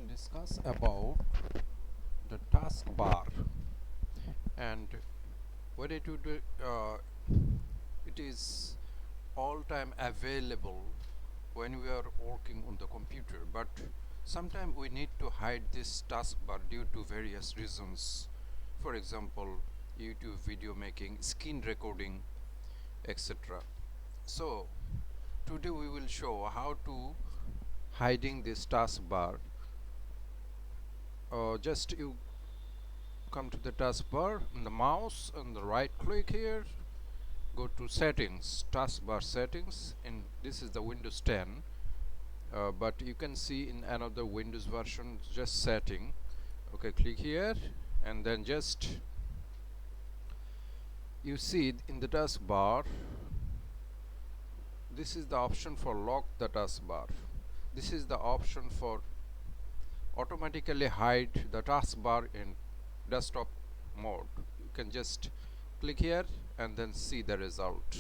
discuss about the taskbar and what it would it is all time available when we are working on the computer, but sometimes we need to hide this taskbar due to various reasons. For example, YouTube video making, screen recording, etc. So today we will show how to hiding this taskbar. Just you come to the taskbar on the mouse and the right click here, go to settings, taskbar settings, and this is the Windows 10, but you can see in another Windows version just setting. Okay, click here and then just you see in the taskbar this is the option for lock the taskbar. This is the option for automatically hide the taskbar in desktop mode. You can just click here and then see the result.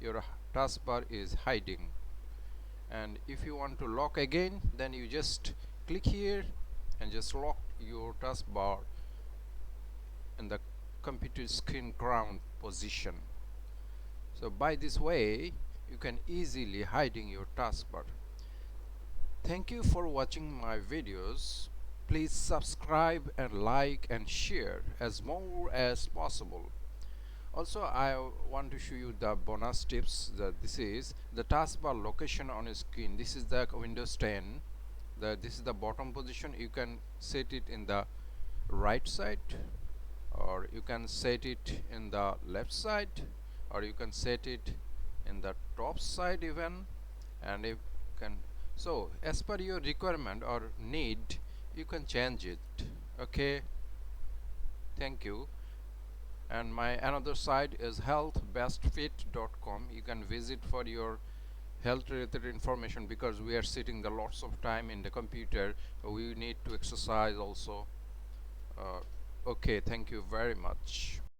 Your taskbar is hiding, and if you want to lock again, then you just click here and just lock your taskbar in the computer screen ground position. So by this way you can easily hiding your taskbar. Thank you for watching my videos. Please subscribe and like and share as more as possible. Also, I want to show you the bonus tips. That this is the taskbar location on a screen. This is the Windows 10. This is the bottom position. You can set it in the right side, or you can set it in the left side, or you can set it in the top side even, and you can, so as per your requirement or need you can change it. Okay, thank you. And my another site is healthbestfit.com. you can visit for your health related information, because we are sitting the lots of time in the computer, we need to exercise also. Okay, thank you very much.